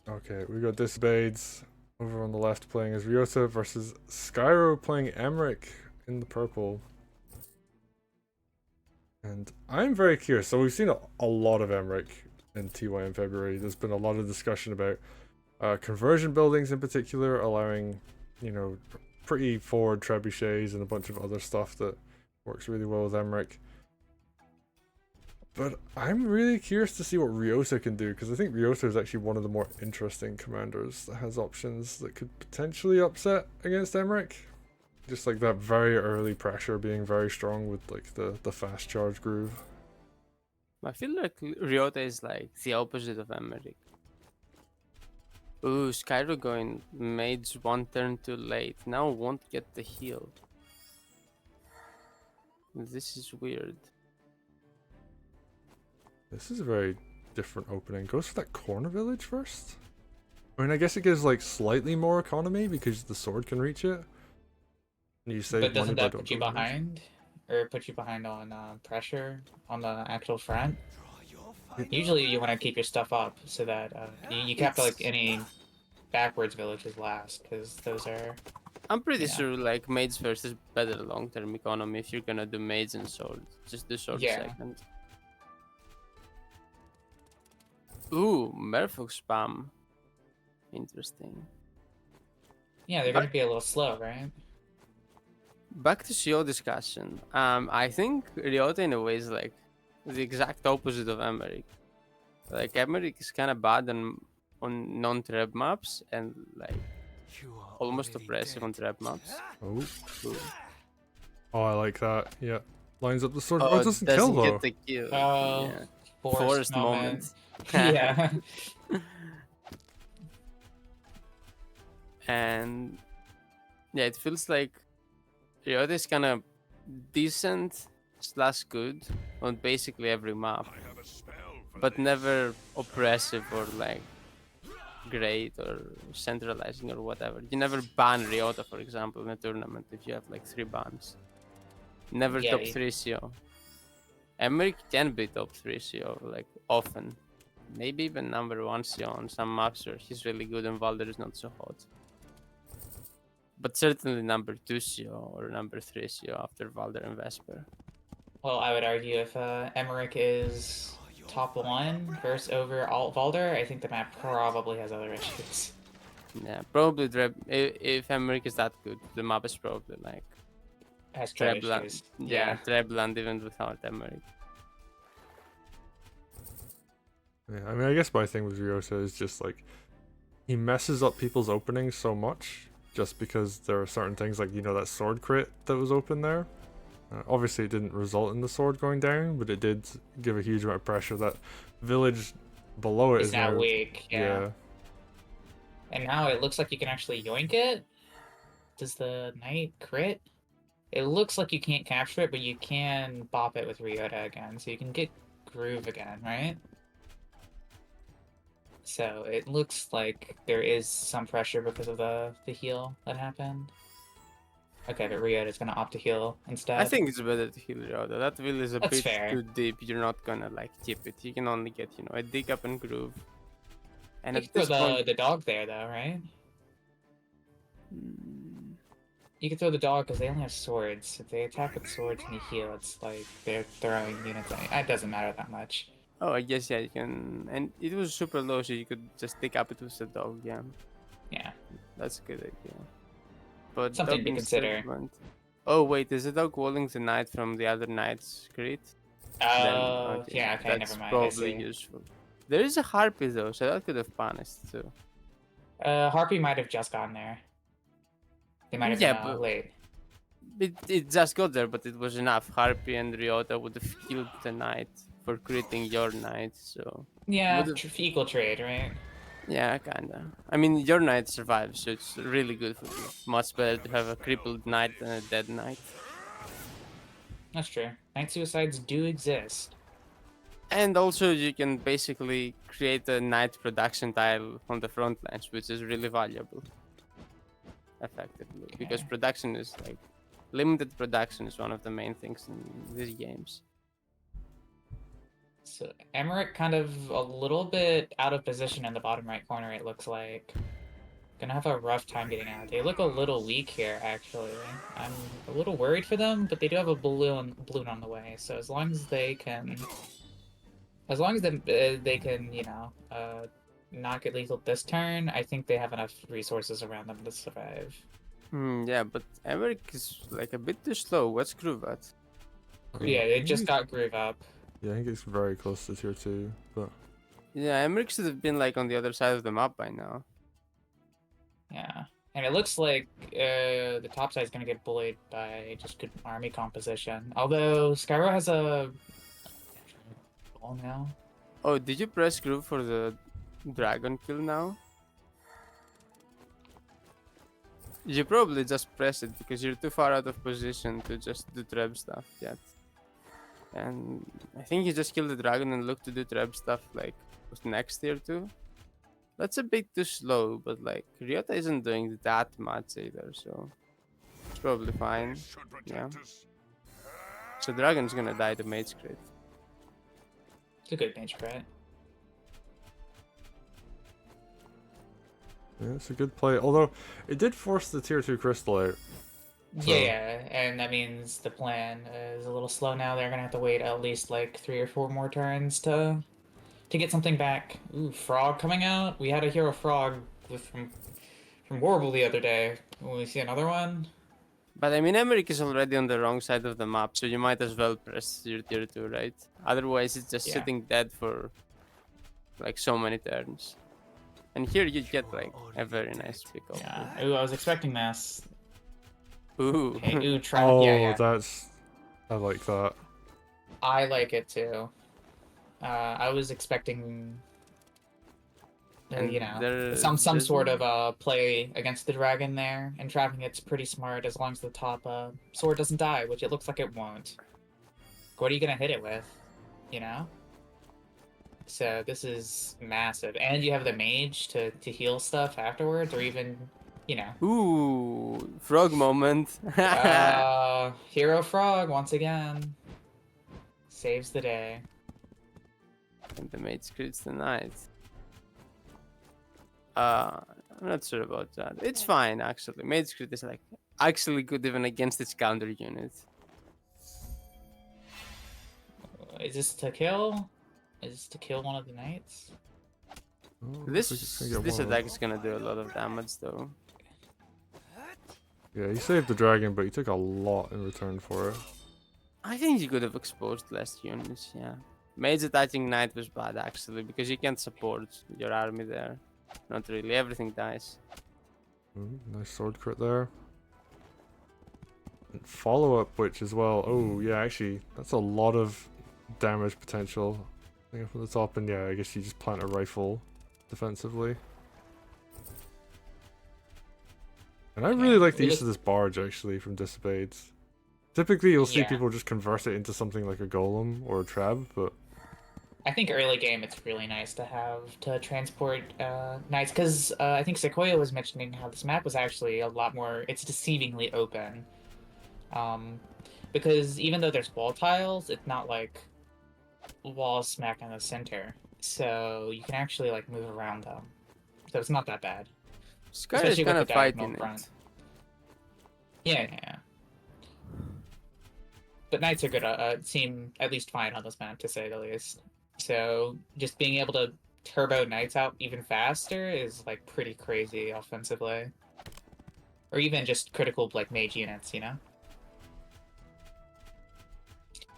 Okay, we got Disobeyed over on the left playing as Ryota versus Skyro playing Emeric in the purple. And I'm very curious. So we've seen a lot of Emeric in TYM February. There's been a lot of discussion about conversion buildings in particular, allowing, you know, pretty forward trebuchets and a bunch of other stuff that works really well with Emeric. But I'm really curious to see what Ryota can do, because I think Ryota is actually one of the more interesting commanders that has options that could potentially upset against Emeric. Just like that very early pressure being very strong with like the fast charge groove. I feel like Ryota is like the opposite of Emeric. Ooh, Skyro going mage one turn too late. Now won't get the heal. This is weird. This is a very different opening. Goes for that corner village first? I mean, I guess it gives like slightly more economy because the sword can reach it. You save But money doesn't by that don't put you go village. behind? Or put you behind on pressure on the actual front? Usually you want to keep your stuff up so that you cap like any backwards villages last, because those are... I'm pretty Yeah. sure like mage first is better long-term economy if you're gonna do mage and sword. Just do sword Yeah. second. Ooh, Merfolk spam. Interesting. Yeah, they're going to be a little slow, right? Back to CO discussion. I think Ryota in a way is like the exact opposite of Emeric. Like Emeric is kind of bad on non-treb maps and like almost oppressive on treb maps. Oh. Ooh. Oh, I like that. Yeah. Lines up the sword. Oh, Oh, it doesn't kill doesn't though. get the kill. Oh, Yeah. forced moment. Yeah. And yeah, it feels like Ryota is kind of decent slash good on basically every map, but never oppressive or like great or centralizing or whatever. You never ban Ryota, for example, in a tournament if you have like 3 bans. Never Yeah, top 3 CO. Emeric can be top 3 CO, like often. Maybe even number 1 CO on some maps where he's really good and Valder is not so hot. But certainly number 2 CO or number 3 CO after Valder and Vesper. well, I would argue if Emeric is top 1 versus over Alt Valder, I think the map probably has other issues. Yeah, probably if Emeric is that good, the map is probably like Has trap Trebland. issues. Yeah, Trebland even without Emeric. Yeah, I mean, I guess my thing with Ryota is just like he messes up people's openings so much just because there are certain things like, you know, that sword crit that was open there. Obviously, it didn't result in the sword going down, but it did give a huge amount of pressure. That village below it It's is now now weak, yeah. And now it looks like you can actually yoink it. Does the knight crit? It looks like you can't capture it, but you can bop it with Ryota again, so you can get groove again, right? So it looks like there is some pressure because of the heal that happened. Okay, but Ryota's gonna opt to heal instead. I think it's better to heal Ryota. That will is a That's bit fair. too deep. You're not gonna like tip it. You can only get, you know, a dig up and groove. And You at can this throw point, the dog there, though, right? mm, You can throw the dog because they only have swords. If they attack with swords and you heal, it's like they're throwing units at you. It doesn't matter that much. oh, I guess yeah, you can. And it was super low, so you could just dig up it with the dog. Yeah, Yeah, that's a good idea. But something dog to instead consider. went. Oh wait, is the dog walling the knight from the other knight's crit? Then okay, Yeah, okay, that's never mind, I probably see. useful. There is a harpy though, so that could have punished too. Harpy might have just gotten there. They might have Yeah, been but late. it just got there, but it was enough. Harpy and Ryota would have killed the knight for critting your knight, so Yeah, would have. equal trade, right? Yeah, kinda. I mean, your knight survives, so it's really good for you. Much better to have a crippled knight than a dead knight. That's true. Knight suicides do exist. And also, you can basically create a knight production tile on the front lines, which is really valuable, effectively, because Okay. production is like limited production is one of the main things in these games. So Emeric kind of a little bit out of position in the bottom right corner, it looks like. Gonna have a rough time getting out. They look a little weak here, actually. I'm a little worried for them, but they do have a balloon on the way. So as long as they can, they can, not get lethal this turn, I think they have enough resources around them to survive. Yeah, but Emeric is like a bit too slow. What's Groove at? Yeah, they just got Groove up. Yeah, I think it's very close to tier 2, but Yeah, Emeric should have been like on the other side of the map by now. Yeah. And it looks like the top side is going to get bullied by just good army composition. Although Skyro has a ball now. Oh, did you press Groove for the dragon kill now? You probably just press it because you're too far out of position to just do treb stuff yet. And I think you just kill the dragon and look to do treb stuff like with next tier 2. That's a bit too slow, but like Ryota isn't doing that much either, so it's probably fine. Yeah. So dragon's gonna die to mage crit. It's a good mage crit. yeah, it's a good play. Although, it did force the tier 2 crystal out. So- Yeah, and that means the plan is a little slow now. They're going to have to wait at least like 3 or 4 more turns to get something back. Ooh, frog coming out. We had a hero frog from Warble the other day. Will we see another one? But I mean, Emeric is already on the wrong side of the map, so you might as well press your tier 2, right? Otherwise, it's just Yeah. sitting dead for like so many turns. And here you get like a very nice pickup. Yeah. Ooh, I was expecting this. Ooh. Hey, ooh, try. Oh, Yeah. I like that. I like it too. I was expecting, And some there's sort of play against the dragon there, and trapping it's pretty smart as long as the top sword doesn't die, which it looks like it won't. What are you gonna hit it with? You know. So this is massive, and you have the mage to heal stuff afterwards, or even, Ooh, frog moment. hero frog once again saves the day. And the mage crits the knight. I'm not sure about that. It's fine actually. Mage crit is like actually good even against its counter unit. Is this to kill? Is this to kill one of the knights? Oh, This looks like it's gonna get this one of attack those. is gonna do a lot of damage though. Yeah, he saved the dragon, but he took a lot in return for it. I think you could have exposed less units, yeah. Mage attacking knight was bad actually, because you can't support your army there. Not really, everything dies. Ooh, nice sword crit there. And follow-up witch as well. Oh, yeah, actually, that's a lot of damage potential. I think from the top, and yeah, I guess you just plant a rifle defensively. And I really like the use of this barge, actually, from Disobeyed. Typically, you'll see Yeah. people just convert it into something like a golem or a trab, but I think early game it's really nice to have to transport knights, because I think Sequoia was mentioning how this map was actually a lot more. It's deceivingly open, because even though there's wall tiles, it's not like walls smack in the center, so you can actually like move around them. So it's not that bad. Sky is Especially with kind of the diagonal fighting front. it. Yeah. But knights are good. Seem at least fine on this map, to say the least. So just being able to turbo knights out even faster is like pretty crazy offensively, or even just critical like mage units,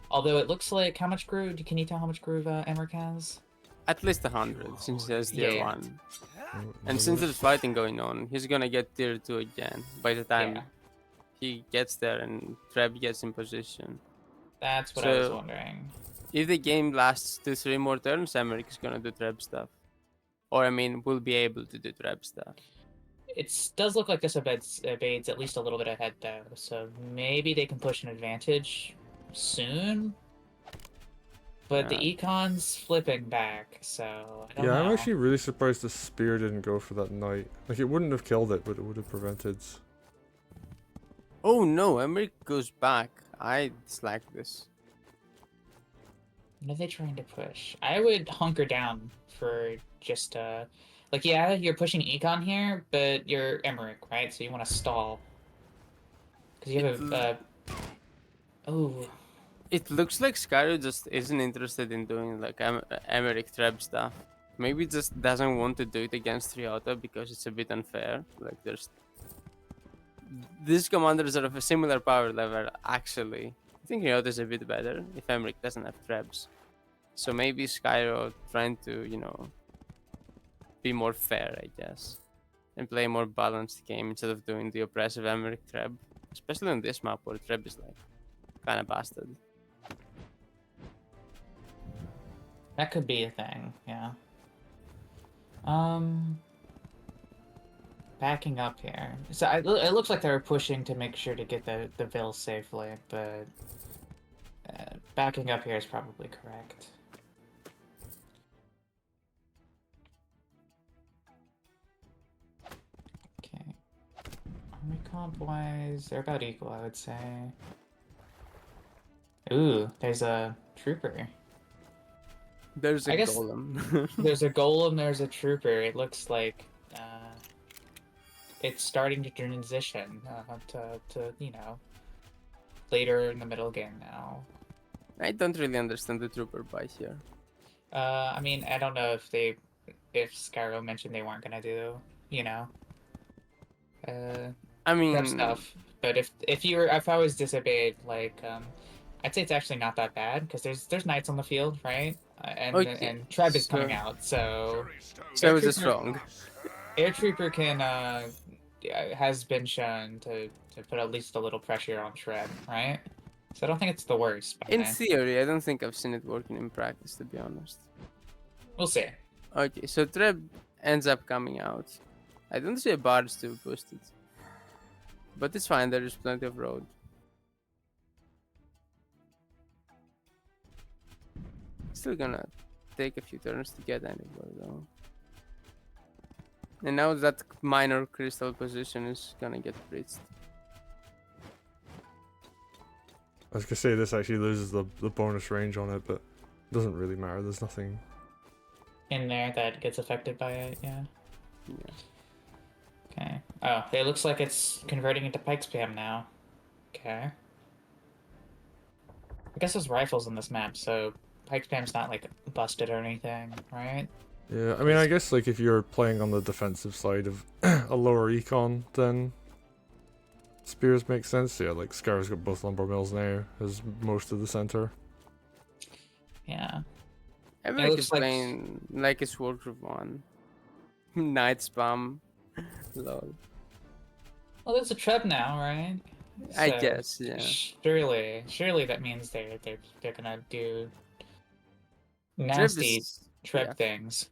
Although it looks like how much groove? Can you tell how much groove Emeric has? At least 100 since he has tier Yeah. 1. And since there's fighting going on, he's gonna get tier 2 again by the time Yeah. he gets there and Treb gets in position. That's what I was So- wondering. If the game lasts 2-3 more turns, Emeric is gonna do Treb stuff. Or I mean, will be able to do Treb stuff. It does look like Disobeyed's at least a little bit ahead though, so maybe they can push an advantage soon. But the econ's flipping back, so I don't yeah, know. I'm actually really surprised the spear didn't go for that knight. Like, it wouldn't have killed it, but it would have prevented. Oh no, Emeric goes back. I dislike this. What are they trying to push? I would hunker down for just like, yeah, you're pushing econ here, but you're Emeric, right? So you want to stall because you have a oh. It looks like Skyro just isn't interested in doing like Emeric trap stuff. Maybe just doesn't want to do it against Ryota because it's a bit unfair. Like there's these commanders are of a similar power level actually. I think Ryota is a bit better if Emeric doesn't have traps. So maybe Skyro trying to, be more fair, I guess. And play a more balanced game instead of doing the oppressive Emeric trap. Especially on this map where trap is like kinda busted. That could be a thing, yeah. Backing up here. So it looks like they were pushing to make sure to get the Vil safely, but backing up here is probably correct. Okay. Army comp wise, they're about equal, I would say. Ooh, there's a trooper. There's a I guess golem. there's a golem, there's a trooper. It looks like it's starting to transition to later in the middle game now. I don't really understand the trooper buy here. I mean, I don't know if Skyro mentioned they weren't gonna do, I mean, prep stuff. But if I was disobeyed, like, I'd say it's actually not that bad because there's knights on the field, right? And Treb is coming out, so so is it strong? Air Trooper can has been shown to put at least a little pressure on Treb, right? So I don't think it's the worst. In theory, I don't think I've seen it working in practice, to be honest. We'll see. Okay, so Treb ends up coming out. I don't see a barge to boost it. But it's fine, there is plenty of road. Still gonna take a few turns to get anywhere though. And now that minor crystal position is gonna get blitzed. I was gonna say this actually loses the bonus range on it, but it doesn't really matter. There's nothing In there that gets affected by it, yeah. Yeah. Okay. Oh, it looks like it's converting into pike spam now. Okay. I guess there's rifles on this map, so pike spam's not like busted or anything, right? Yeah, I mean, I guess like if you're playing on the defensive side of a lower econ, then spears make sense. Yeah, like Skyro's got both lumber mills now, as most of the center. Yeah. Emeric is playing like it's Wargroove 1. Night spam. Lol. Well, there's a treb now, right? I So, guess, yeah. Surely that means they're gonna do nasty treb things.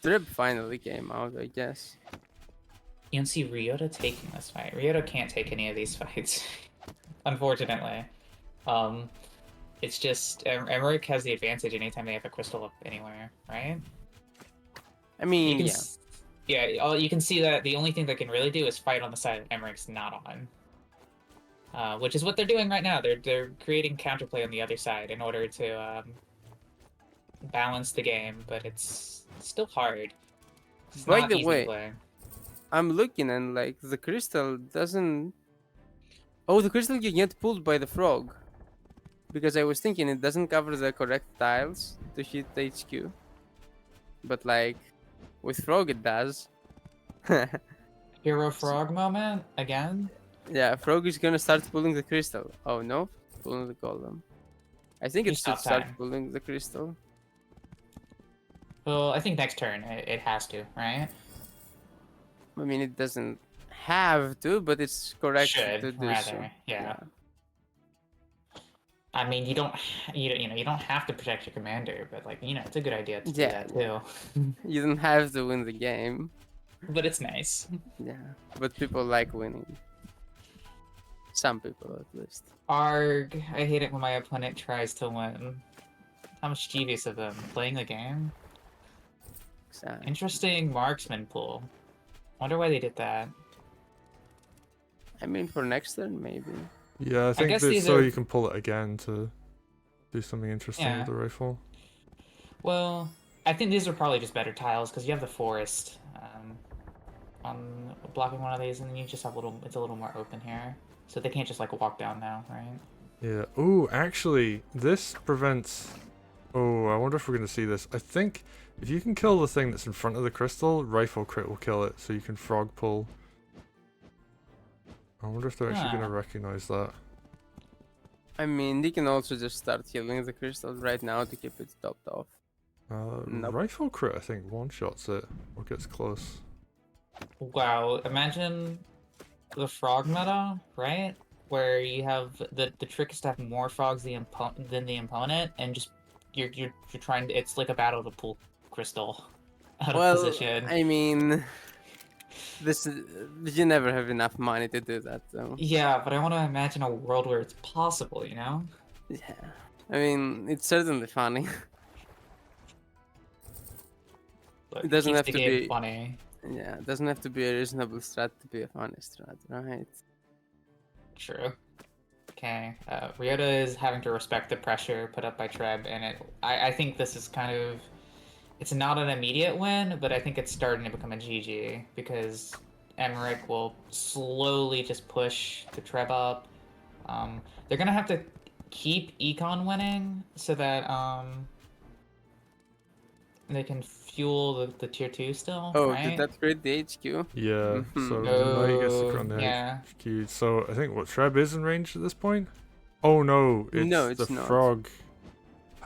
Treb finally came out, I guess. You can see Ryota taking this fight. Ryota can't take any of these fights, unfortunately. It's just Emeric has the advantage anytime they have a crystal up anywhere, right? I mean, You can yeah, you can see that the only thing they can really do is fight on the side that Emeric's not on. Which is what they're doing right now. They're creating counterplay on the other side in order to balance the game, but it's still hard. It's By not the easy to way, play. I'm looking and like the crystal doesn't. Oh, the crystal can get pulled by the frog. Because I was thinking it doesn't cover the correct tiles to hit HQ. But like, with frog it does. Hero frog moment again. Yeah, frog is gonna start pulling the crystal. Oh no, pulling the golem. I think it should start pulling the crystal. Well, I think next turn it has to, right? I mean, it doesn't have to, but it's correct to do rather, so. yeah. I mean, you don't have to protect your commander, but like, it's a good idea to do that too. You don't have to win the game. But it's nice. Yeah, but people like winning. Some people, at least. Arg, I hate it when my opponent tries to win. How mischievous of them. Playing the game? Exactly. Interesting marksman pool. Wonder why they did that. I mean, for next turn, maybe. Yeah, I think guess that these so are- you can pull it again to do something interesting Yeah. with the rifle. Well, I think these are probably just better tiles because you have the forest on blocking one of these, and then you just have it's a little more open here, so they can't just like walk down now, right? Yeah. Oh, actually, this prevents. Oh, I wonder if we're gonna see this. I think if you can kill the thing that's in front of the crystal, rifle crit will kill it. So you can frog pull. I wonder if they're actually Huh. gonna recognize that. I mean, they can also just start healing the crystals right now to keep it topped off. Nope. Rifle crit, I think, one shots it or gets close. Wow, imagine the frog meta, right? Where you have the trick is to have more frogs than the opponent, and just you're trying to. It's like a battle to pull crystal out of position. I mean, you never have enough money to do that, though. Yeah, but I want to imagine a world where it's possible, you know? Yeah, I mean, it's certainly funny. Look, It doesn't keeps have the to game be- funny. Yeah, it doesn't have to be a reasonable strat to be a funny strat, right? True. Okay, Ryota is having to respect the pressure put up by Treb, and I think this is kind of, it's not an immediate win, but I think it's starting to become a GG, because Emeric will slowly just push the Treb up. They're gonna have to keep Econ winning, so that, they can fuel the tier 2 still, Oh, right? did that create the HQ? Yeah, so Mhm. now he gets the Oh, crit on the yeah. HQ. So I think what Treb is in range at this point? Oh no, it's, No, it's the not. frog.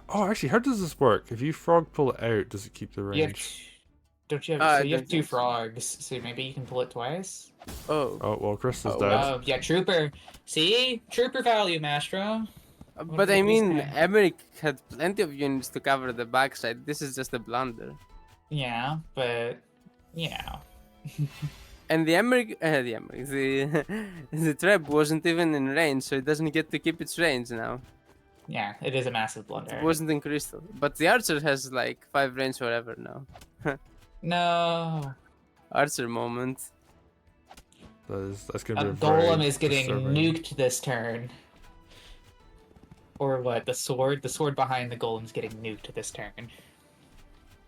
Oh, actually, how does this work? If you frog pull it out, does it keep the You have range? don't you have? I So you have don't two think so. frogs. So maybe you can pull it twice. Oh, Oh well, Crystal's Oh, dead. wow. Oh yeah, trooper. See, trooper value, Mastro. but I what he's mean, saying. Emeric had plenty of units to cover the backside. This is just a blunder. Yeah, but yeah, And the the trap wasn't even in range, so it doesn't get to keep its range now. yeah, it is a massive blunder. It wasn't in crystal, but the archer has like 5 range forever now. No, Archer moment. That's a gonna be a very golem is getting disturbing. nuked this turn. Or what? The sword behind the golem's getting nuked this turn.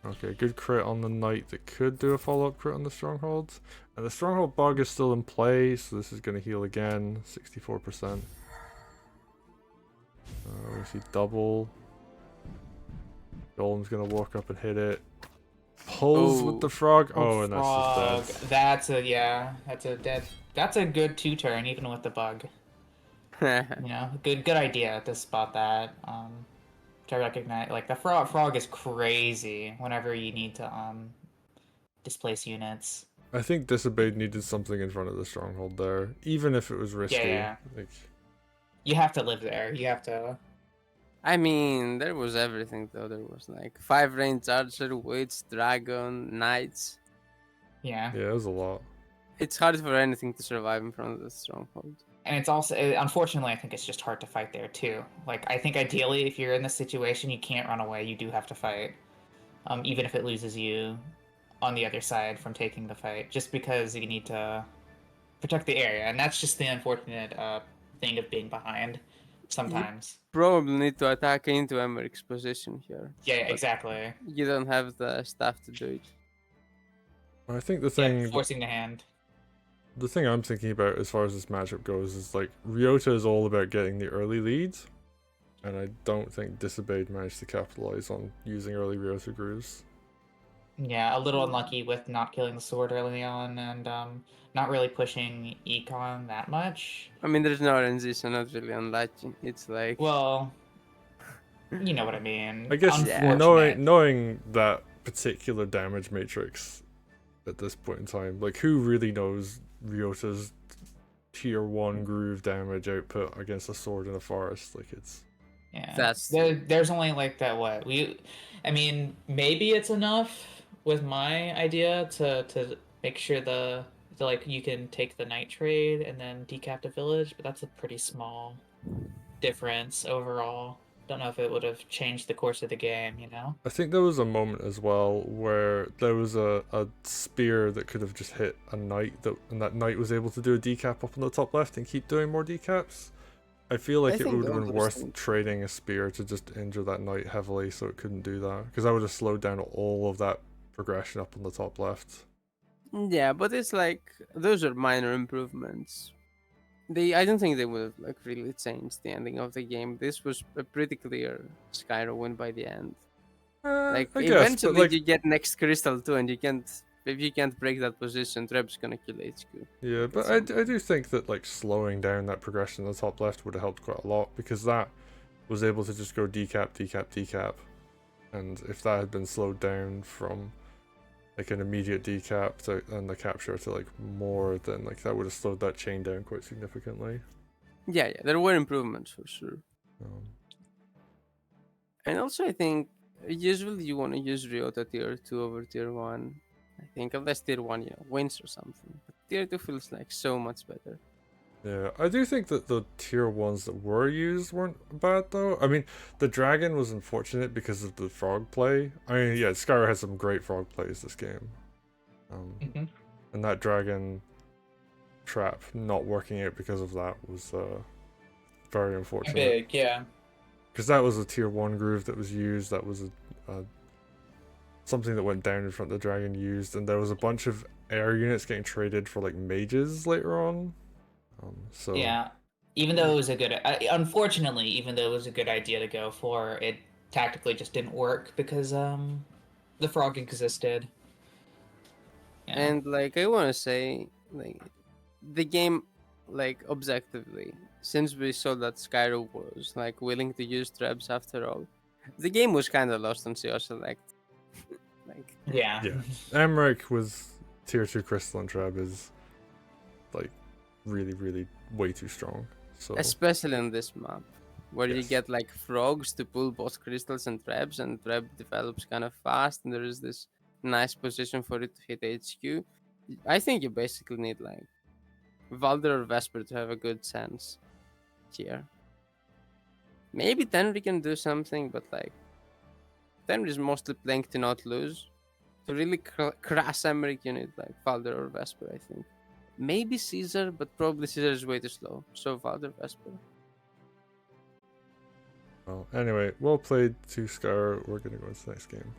Okay, good crit on the knight that could do a follow-up crit on the strongholds. And the stronghold bug is still in play, so this is going to heal again, 64%. We see double. Golem's going to walk up and hit it. Pulls with the frog. Oh, and frog. that's just dead. That's a that's a dead. That's a good 2-turn even with the bug. You know, good idea to spot that. Which I recognize. Like the frog is crazy whenever you need to displace units. I think Disobeyed needed something in front of the stronghold there, even if it was risky. Yeah. Like, You have to live there. You have to. I mean, there was everything though. There was like 5 range archer, witch, dragon, knights. Yeah. yeah, it was a lot. It's hard for anything to survive in front of the stronghold. And it's also, unfortunately, I think it's just hard to fight there too. Like, I think ideally, if you're in this situation, you can't run away. You do have to fight, even if it loses you on the other side from taking the fight, just because you need to protect the area. And that's just the unfortunate thing of being behind sometimes. Probably need to attack into Emeric's position here. Yeah, but exactly. You don't have the stuff to do it. I think the Yeah, thing forcing the hand. the thing I'm thinking about as far as this matchup goes is like Ryota is all about getting the early leads, and I don't think Disobeyed managed to capitalize on using early Ryota grooves. Yeah, a little unlucky with not killing the sword early on, and not really pushing Econ that much. I mean, there's no RNG, so not really unlucky. It's like... Well, you know what I mean. I guess Unfortunate. knowing that particular damage matrix at this point in time, like who really knows Ryota's tier 1 groove damage output against a sword in a forest? Like it's Yeah. There's only like that I mean, maybe it's enough with my idea to make sure like you can take the night trade and then decap the village, but that's a pretty small difference overall. Don't know if it would have changed the course of the game, you know? I think there was a moment as well where there was a spear that could have just hit a knight and that knight was able to do a decap up on the top left and keep doing more decaps. I feel I like it think would have all been those worth things. trading a spear to just injure that knight heavily so it couldn't do that. Because that would have slowed down all of that progression up on the top left. Yeah, but it's like those are minor improvements. I don't think they would have like really changed the ending of the game. This was a pretty clear Skyro win by the end. Like I guess, but eventually like, you get next crystal too, and you can't if you can't break that position, Treb's gonna kill HQ. yeah, Like, but it's I simple. do think that like slowing down that progression in the top left would have helped quite a lot because that was able to just go decap, decap, decap. And if that had been slowed down from like an immediate decap to, and the capture to like more, then like that would have slowed that chain down quite significantly. Yeah, there were improvements for sure. Um, And also, I think usually you want to use Ryota tier 2 over tier 1. I think, unless tier 1, wins or something. But tier 2 feels like so much better. yeah, I do think that the tier ones that were used weren't bad though. I mean, the dragon was unfortunate because of the frog play. I mean, yeah, Skyro had some great frog plays this game. And that dragon trap not working out because of that was very unfortunate. Big, yeah. Because that was a tier 1 groove that was used, that was something that went down in front of the dragon used, and there was a bunch of air units getting traded for like mages later on. So Yeah. Even though it was a good, unfortunately, even though it was a good idea to go for, it tactically just didn't work because the frog existed. Yeah. And, like, I want to say, like, the game, like, objectively, since we saw that Skyro was, like, willing to use traps after all, the game was kind of lost on CO Select. Like, Yeah. yeah, Emeric with tier 2 crystalline trap is like really way too strong. So especially on this map, where you Yes. get, like, frogs to pull both crystals and traps, and trap develops kind of fast, and there is this nice position for it to hit HQ. I think you basically need, like, Valder or Vesper to have a good chance here. Maybe Tenry can do something, but, like, Tenry is mostly playing to not lose. To really crash Emeric, you need, like, Valder or Vesper, I think. Maybe Caesar, but probably Caesar is way too slow. So Valder, Vesper. well, anyway, well played to Skyro. We're gonna go into the next game.